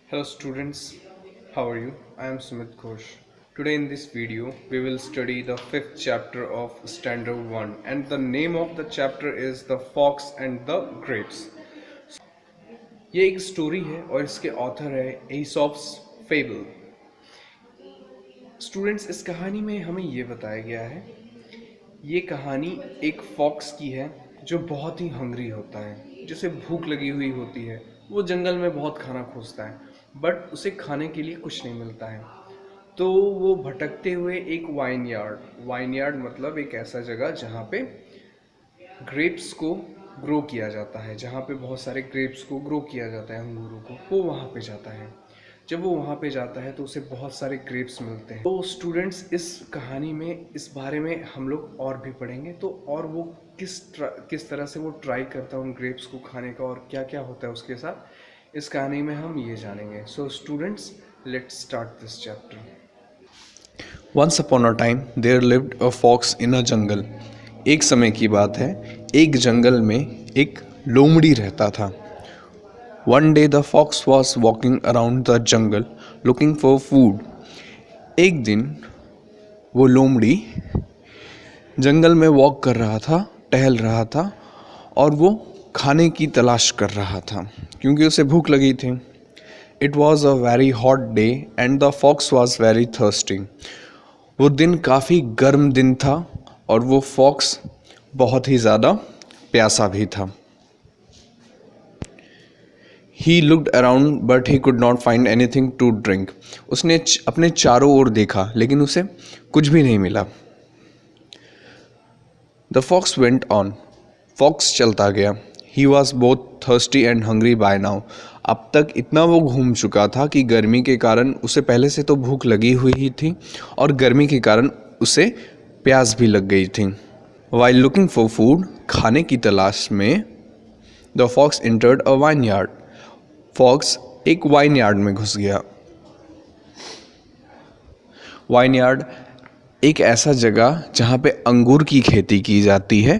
Hello students, how are you? I am Sumit Ghosh. Today in this video we will study the 5th chapter of Standard 1 and the name of the chapter is The Fox and the Grapes. ये एक story है और इसके author है एसॉप्स fable. Students, इस कहानी में हमें ये बताया गया है, ये कहानी एक फॉक्स की है जो बहुत ही हंग्री होता है, जिसे भूख लगी हुई होती है। वो जंगल में बहुत खाना खोजता है बट उसे खाने के लिए कुछ नहीं मिलता है। तो वो भटकते हुए एक वाइन यार्ड मतलब एक ऐसा जगह जहाँ पे ग्रेप्स को ग्रो किया जाता है, जहाँ पे बहुत सारे ग्रेप्स को ग्रो किया जाता है, अंगूरों को, वो वहाँ पे जाता है। जब वो वहाँ पे जाता है तो उसे बहुत सारे ग्रेप्स मिलते हैं। तो स्टूडेंट्स, इस कहानी में इस बारे में हम लोग और भी पढ़ेंगे, तो और वो किस तरह से वो ट्राई करता है उन ग्रेप्स को खाने का और क्या क्या होता है उसके साथ, इस कहानी में हम ये जानेंगे। So students, let's start this chapter. Once upon a time there lived a fox in a jungle. एक समय की बात है, एक जंगल में एक लोमड़ी रहता था। One day the fox was walking around the jungle looking for food. एक दिन वो लोमड़ी जंगल में वॉक कर रहा था, टहल रहा था और वो खाने की तलाश कर रहा था क्योंकि उसे भूख लगी थी। It was a very hot day and the fox was very thirsty. वो दिन काफ़ी गर्म दिन था और वो फॉक्स बहुत ही ज़्यादा प्यासा भी था। He looked around but he could not find anything to drink. उसने अपने चारों ओर देखा लेकिन उसे कुछ भी नहीं मिला। The fox went on. Fox चलता गया। He was both thirsty and hungry by now. अब तक इतना वो घूम चुका था कि गर्मी के कारण उसे पहले से तो भूख लगी हुई ही थी और गर्मी के कारण उसे प्यास भी लग गई थी। वाइल लुकिंग फॉर फूड, खाने की तलाश में, the fox entered a vineyard. Fox एक वाइन यार्ड में घुस गया। वाइन यार्ड एक ऐसा जगह जहाँ पे अंगूर की खेती की जाती है,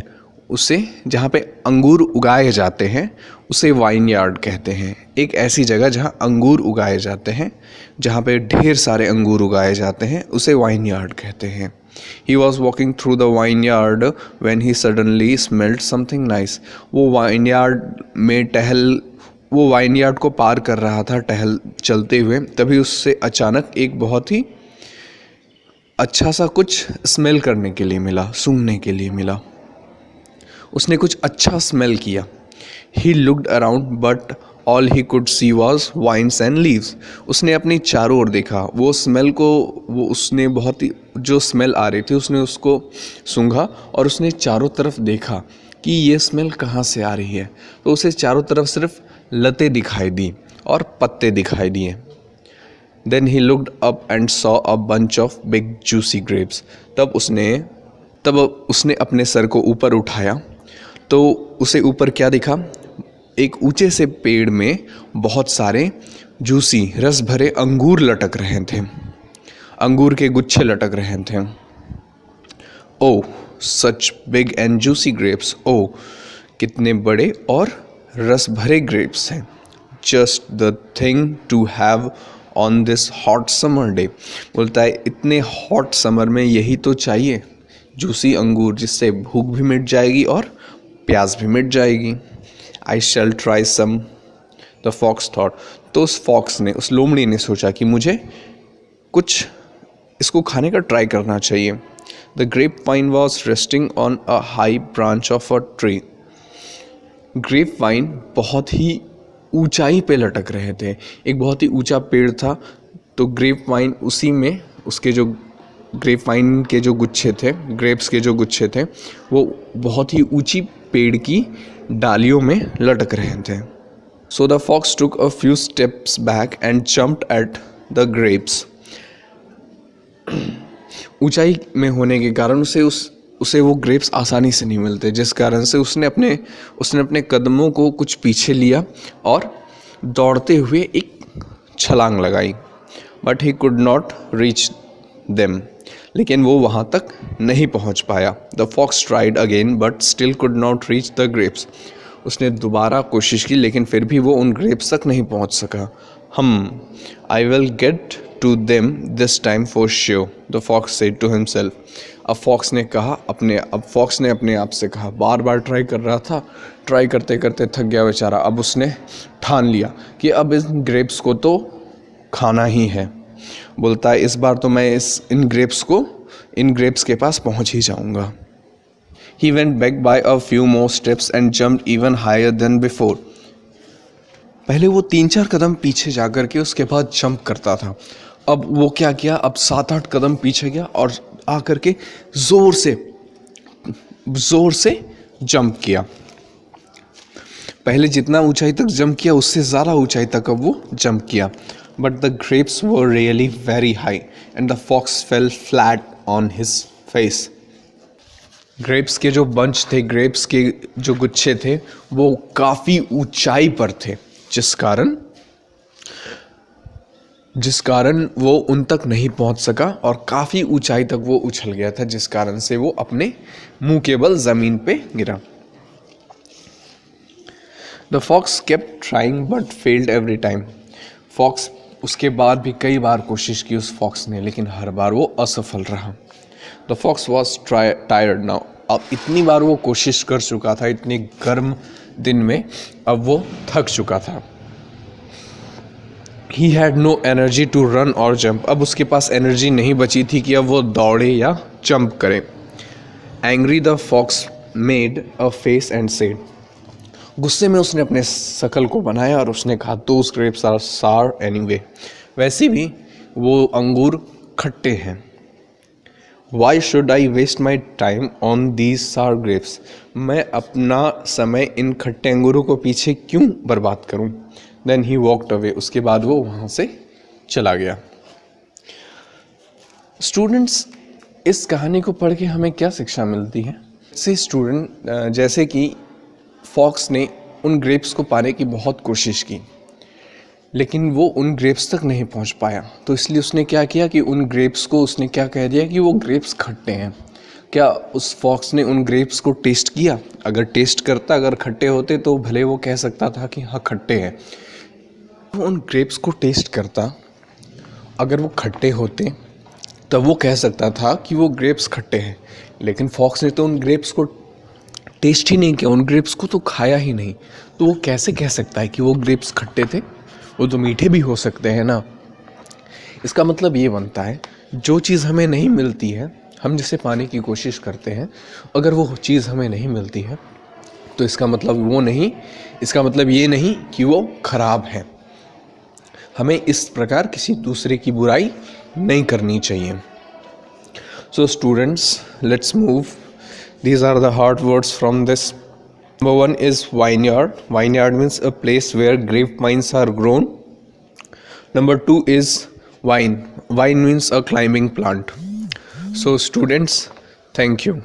उसे जहाँ पे अंगूर उगाए जाते हैं उसे वाइन यार्ड कहते हैं। एक ऐसी जगह जहाँ अंगूर उगाए जाते हैं, जहाँ पे ढेर सारे अंगूर उगाए जाते हैं, उसे वाइन यार्ड कहते हैं। He was walking through the vineyard when he suddenly smelled something nice. वो वाइन यार्ड को पार कर रहा था टहल चलते हुए, तभी उससे अचानक एक बहुत ही अच्छा सा कुछ स्मेल करने के लिए मिला, सूंघने के लिए मिला। उसने कुछ अच्छा स्मेल किया। He looked around but all he could see was vines and leaves. उसने अपनी चारों ओर देखा। उसने बहुत ही जो स्मेल आ रही थी उसने उसको सूंघा और उसने चारों तरफ देखा कि ये स्मेल कहाँ से आ रही है। तो उसे चारों तरफ सिर्फ लतें दिखाई दी और पत्ते दिखाई दिए। Then he looked up and saw a bunch of big juicy grapes. तब उसने अपने सर को ऊपर उठाया तो उसे ऊपर क्या दिखा? एक ऊंचे से पेड़ में बहुत सारे जूसी रस भरे अंगूर लटक रहे थे। अंगूर के गुच्छे लटक रहे थे। Oh such big and juicy grapes. Oh कितने बड़े और रस भरे ग्रेप्स हैं। Just the thing to have on this hot summer day. बोलता है इतने हॉट समर में यही तो चाहिए, जूसी अंगूर, जिससे भूख भी मिट जाएगी और प्यास भी मिट जाएगी। I shall try some, the fox thought. तो उस लोमड़ी ने सोचा कि मुझे कुछ इसको खाने का ट्राई करना चाहिए। The grape vine was resting on a high branch of a tree. Grape vine बहुत ही ऊंचाई पे लटक रहे थे। एक बहुत ही ऊंचा पेड़ था, तो ग्रेप वाइन उसी में उसके जो ग्रेप वाइन के जो गुच्छे थे, ग्रेप्स के जो गुच्छे थे, वो बहुत ही ऊंची पेड़ की डालियों में लटक रहे थे। So the fox took a few steps back and jumped at the grapes. ऊंचाई में होने के कारण उसे वो ग्रेप्स आसानी से नहीं मिलते, जिस कारण से उसने अपने कदमों को कुछ पीछे लिया और दौड़ते हुए एक छलांग लगाई। But he could not reach them. लेकिन वो वहाँ तक नहीं पहुँच पाया। The fox tried again but still could not reach the grapes. उसने दोबारा कोशिश की लेकिन फिर भी वो उन ग्रेप्स तक नहीं पहुँच सका। I will get to them this time for sure, the fox said to himself. अब फॉक्स ने अपने आप से कहा, बार बार ट्राई कर रहा था, ट्राई करते करते थक गया बेचारा। अब उसने ठान लिया कि अब इन ग्रेप्स को तो खाना ही है। बोलता है, इस बार तो मैं इन ग्रेप्स के पास पहुंच ही जाऊंगा। He went back by a few more steps and jumped even higher than before. पहले वो 3-4 कदम पीछे जाकर के उसके बाद जंप करता था। अब वो क्या किया, अब 7-8 कदम पीछे गया और आकर के जोर से जंप किया। पहले जितना ऊंचाई तक जंप किया उससे ज़्यादा ऊंचाई तक अब वो जंप किया। But the grapes were really very high and the fox fell flat on his face. Grapes के जो बंच थे, ग्रेप्स के जो गुच्छे थे, वो काफ़ी ऊंचाई पर थे, जिस कारण वो उन तक नहीं पहुंच सका और काफ़ी ऊंचाई तक वो उछल गया था, जिस कारण से वो अपने मुंह के बल ज़मीन पे गिरा। The fox kept trying but failed every time. Fox उसके बाद भी कई बार कोशिश की उस फॉक्स ने, लेकिन हर बार वो असफल रहा. The fox was tired now. अब इतनी बार वो कोशिश कर चुका था, इतने गर्म दिन में अब वो थक चुका था. He had no energy to run or jump. अब उसके पास एनर्जी नहीं बची थी कि अब वो दौड़े या जंप करे. Angry the fox made a face and said. गुस्से में उसने अपने शकल को बनाया और उसने कहा, Those grapes are sour anyway. वैसे भी वो अंगूर खट्टे हैं. Why should I waste my time on these sour grapes? मैं अपना समय इन खट्टे अंगूरों को पीछे क्यों बर्बाद करूं? Then he walked away. उसके बाद वो वहाँ से चला गया. स्टूडेंट्स, इस कहानी को पढ़ के हमें क्या शिक्षा मिलती है? जैसे कि फॉक्स ने उन ग्रेप्स को पाने की बहुत कोशिश की, लेकिन वो उन ग्रेप्स तक नहीं पहुंच पाया. तो इसलिए उसने क्या किया कि उन ग्रेप्स को उसने क्या कह दिया कि वो ग्रेप्स खट्टे हैं. क्या उस फॉक्स ने उन ग्रेप्स को टेस्ट किया? अगर टेस्ट करता, अगर खट्टे होते तो भले वो कह सकता था कि हाँ खट्टे हैं. वो उन ग्रेप्स को टेस्ट करता, अगर वो खट्टे होते तब वो कह सकता था कि वो ग्रेप्स खट्टे हैं. लेकिन फॉक्स ने तो उन ग्रेप्स को टेस्ट ही नहीं किया, उन ग्रेप्स को तो खाया ही नहीं. तो वो कैसे कह सकता है कि वो ग्रेप्स खट्टे थे? वो तो मीठे भी हो सकते हैं ना. इसका मतलब ये बनता है, जो चीज़ हमें नहीं मिलती है, हम जिसे पाने की कोशिश करते हैं, अगर वो चीज़ हमें नहीं मिलती है तो इसका मतलब ये नहीं कि वो खराब है. हमें इस प्रकार किसी दूसरे की बुराई नहीं करनी चाहिए. सो students, let's move. These are the hard words from this. Number 1 is vineyard. Vineyard means a place where grapevines are grown. Number 2 is vine. Vine means a climbing plant. So students, thank you.